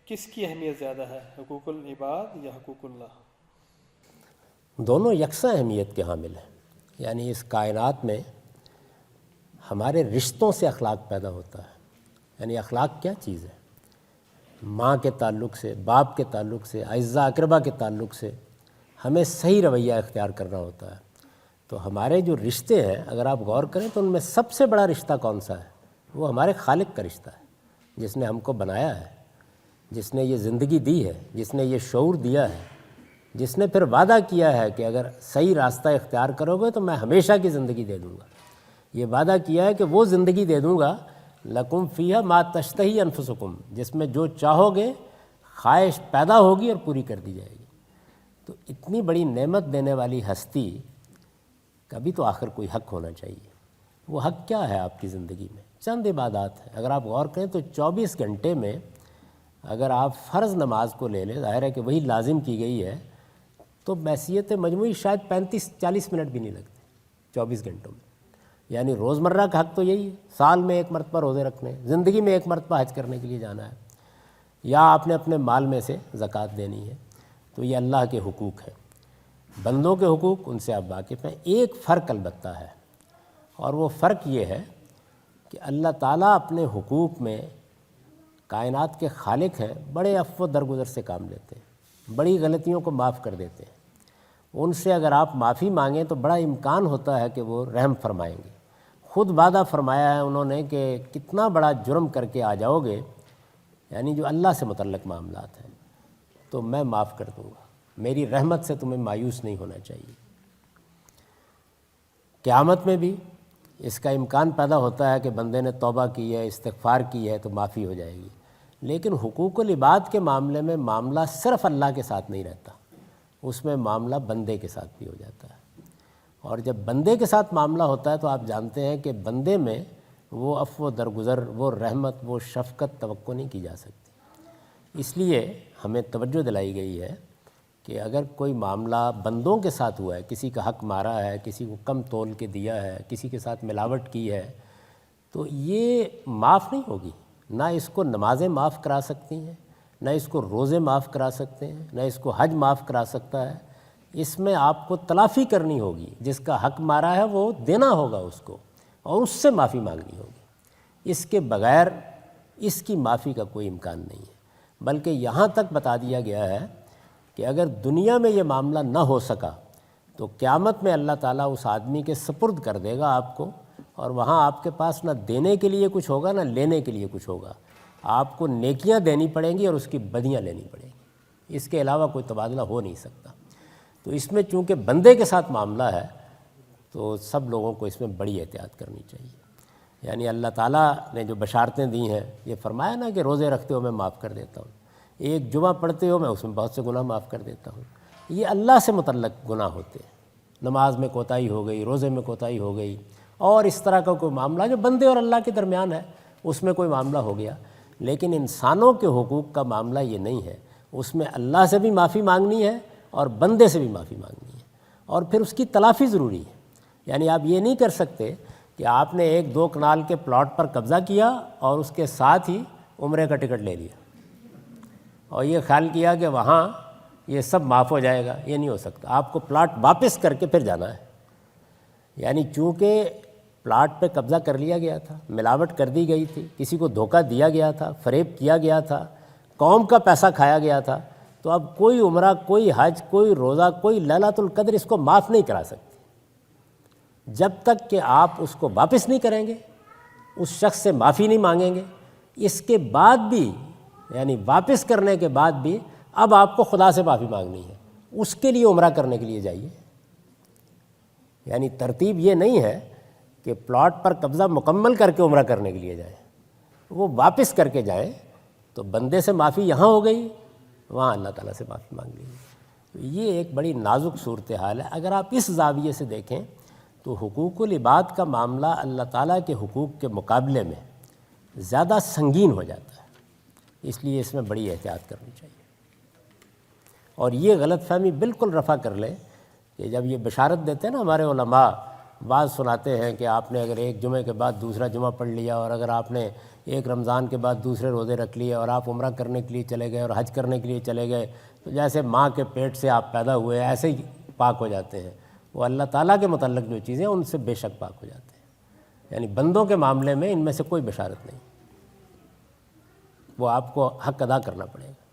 کس کی اہمیت زیادہ ہے، حقوق العباد یا حقوق اللہ؟ دونوں یکساں اہمیت کے حامل ہیں. یعنی اس کائنات میں ہمارے رشتوں سے اخلاق پیدا ہوتا ہے. یعنی اخلاق کیا چیز ہے؟ ماں کے تعلق سے، باپ کے تعلق سے، اعزاء اقربا کے تعلق سے ہمیں صحیح رویہ اختیار کرنا ہوتا ہے. تو ہمارے جو رشتے ہیں اگر آپ غور کریں تو ان میں سب سے بڑا رشتہ کون سا ہے؟ وہ ہمارے خالق کا رشتہ ہے، جس نے ہم کو بنایا ہے، جس نے یہ زندگی دی ہے، جس نے یہ شعور دیا ہے، جس نے پھر وعدہ کیا ہے کہ اگر صحیح راستہ اختیار کرو گے تو میں ہمیشہ کی زندگی دے دوں گا. یہ وعدہ کیا ہے کہ وہ زندگی دے دوں گا لکم فیہا ما تشتہی انفسکم، جس میں جو چاہو گے خواہش پیدا ہوگی اور پوری کر دی جائے گی. تو اتنی بڑی نعمت دینے والی ہستی کا بھی تو آخر کوئی حق ہونا چاہیے. وہ حق کیا ہے آپ کی زندگی میں؟ چند عبادات ہیں. اگر آپ غور کریں تو 24 گھنٹے میں اگر آپ فرض نماز کو لے لیں، ظاہر ہے کہ وہی لازم کی گئی ہے، تو بحیثیت مجموعی شاید 35-40 منٹ بھی نہیں لگتے 24 گھنٹوں میں. یعنی روزمرہ کا حق تو یہی ہے، سال میں ایک مرتبہ روزے رکھنے، زندگی میں ایک مرتبہ حج کرنے کے لیے جانا ہے، یا آپ نے اپنے مال میں سے زکوٰۃ دینی ہے. تو یہ اللہ کے حقوق ہیں. بندوں کے حقوق ان سے آپ واقف ہیں. ایک فرق البتہ ہے، اور وہ فرق یہ ہے کہ اللہ تعالیٰ اپنے حقوق میں کائنات کے خالق ہیں، بڑے عفو و درگزر سے کام لیتے ہیں، بڑی غلطیوں کو معاف کر دیتے ہیں. ان سے اگر آپ معافی مانگیں تو بڑا امکان ہوتا ہے کہ وہ رحم فرمائیں گے. خود وعدہ فرمایا ہے انہوں نے کہ کتنا بڑا جرم کر کے آ جاؤ گے، یعنی جو اللہ سے متعلق معاملات ہیں، تو میں معاف کر دوں گا. میری رحمت سے تمہیں مایوس نہیں ہونا چاہیے. قیامت میں بھی اس کا امکان پیدا ہوتا ہے کہ بندے نے توبہ کی ہے، استغفار کی ہے تو معافی ہو جائے گی. لیکن حقوق العباد کے معاملے میں معاملہ صرف اللہ کے ساتھ نہیں رہتا، اس میں معاملہ بندے کے ساتھ بھی ہو جاتا ہے. اور جب بندے کے ساتھ معاملہ ہوتا ہے تو آپ جانتے ہیں کہ بندے میں وہ عفو و درگزر، وہ رحمت، وہ شفقت توقع نہیں کی جا سکتی. اس لیے ہمیں توجہ دلائی گئی ہے کہ اگر کوئی معاملہ بندوں کے ساتھ ہوا ہے، کسی کا حق مارا ہے، کسی کو کم تول کے دیا ہے، کسی کے ساتھ ملاوٹ کی ہے، تو یہ معاف نہیں ہوگی. نہ اس کو نمازیں معاف کرا سکتی ہیں، نہ اس کو روزے معاف کرا سکتے ہیں، نہ اس کو حج معاف کرا سکتا ہے. اس میں آپ کو تلافی کرنی ہوگی. جس کا حق مارا ہے وہ دینا ہوگا اس کو، اور اس سے معافی مانگنی ہوگی. اس کے بغیر اس کی معافی کا کوئی امکان نہیں ہے. بلکہ یہاں تک بتا دیا گیا ہے کہ اگر دنیا میں یہ معاملہ نہ ہو سکا تو قیامت میں اللہ تعالیٰ اس آدمی کے سپرد کر دے گا آپ کو، اور وہاں آپ کے پاس نہ دینے کے لیے کچھ ہوگا نہ لینے کے لیے کچھ ہوگا. آپ کو نیکیاں دینی پڑیں گی اور اس کی بدیاں لینی پڑیں گی. اس کے علاوہ کوئی تبادلہ ہو نہیں سکتا. تو اس میں چونکہ بندے کے ساتھ معاملہ ہے تو سب لوگوں کو اس میں بڑی احتیاط کرنی چاہیے. یعنی اللہ تعالیٰ نے جو بشارتیں دی ہیں، یہ فرمایا نا کہ روزے رکھتے ہو میں معاف کر دیتا ہوں، ایک جمعہ پڑھتے ہو میں اس میں بہت سے گناہ معاف کر دیتا ہوں. یہ اللہ سے متعلق گناہ ہوتے ہیں. نماز میں کوتاہی ہو گئی، روزے میں کوتاہی ہو گئی، اور اس طرح کا کوئی معاملہ جو بندے اور اللہ کے درمیان ہے اس میں کوئی معاملہ ہو گیا. لیکن انسانوں کے حقوق کا معاملہ یہ نہیں ہے. اس میں اللہ سے بھی معافی مانگنی ہے اور بندے سے بھی معافی مانگنی ہے، اور پھر اس کی تلافی ضروری ہے. یعنی آپ یہ نہیں کر سکتے کہ آپ نے 1-2 کنال کے پلاٹ پر قبضہ کیا اور اس کے ساتھ ہی عمرے کا ٹکٹ لے لیا اور یہ خیال کیا کہ وہاں یہ سب معاف ہو جائے گا. یہ نہیں ہو سکتا. آپ کو پلاٹ واپس کر کے پھر جانا ہے. یعنی چونکہ پلاٹ پہ قبضہ کر لیا گیا تھا، ملاوٹ کر دی گئی تھی، کسی کو دھوکہ دیا گیا تھا، فریب کیا گیا تھا، قوم کا پیسہ کھایا گیا تھا، تو اب کوئی عمرہ، کوئی حج، کوئی روزہ، کوئی لیلۃ القدر اس کو معاف نہیں کرا سکتی جب تک کہ آپ اس کو واپس نہیں کریں گے، اس شخص سے معافی نہیں مانگیں گے. اس کے بعد بھی، یعنی واپس کرنے کے بعد بھی اب آپ کو خدا سے معافی مانگنی ہے. اس کے لیے عمرہ کرنے کے لیے جائیے. یعنی ترتیب یہ نہیں ہے کہ پلاٹ پر قبضہ مکمل کر کے عمرہ کرنے کے لیے جائیں، وہ واپس کر کے جائیں. تو بندے سے معافی یہاں ہو گئی، وہاں اللہ تعالیٰ سے معافی مانگ لیجیے. تو یہ ایک بڑی نازک صورتحال ہے. اگر آپ اس زاویے سے دیکھیں تو حقوق العباد کا معاملہ اللہ تعالیٰ کے حقوق کے مقابلے میں زیادہ سنگین ہو جاتا ہے. اس لیے اس میں بڑی احتیاط کرنی چاہیے. اور یہ غلط فہمی بالکل رفع کر لیں کہ جب یہ بشارت دیتے ہیں نا ہمارے علماء بعض سناتے ہیں کہ آپ نے اگر ایک جمعے کے بعد دوسرا جمعہ پڑھ لیا، اور اگر آپ نے ایک رمضان کے بعد دوسرے روزے رکھ لیے، اور آپ عمرہ کرنے کے لیے چلے گئے اور حج کرنے کے لیے چلے گئے، تو جیسے ماں کے پیٹ سے آپ پیدا ہوئے ایسے ہی پاک ہو جاتے ہیں۔ وہ اللہ تعالیٰ کے متعلق جو چیزیں ان سے بے شک پاک ہو جاتے ہیں، یعنی بندوں کے معاملے میں ان میں سے کوئی بشارت نہیں، وہ آپ کو حق ادا کرنا پڑے گا۔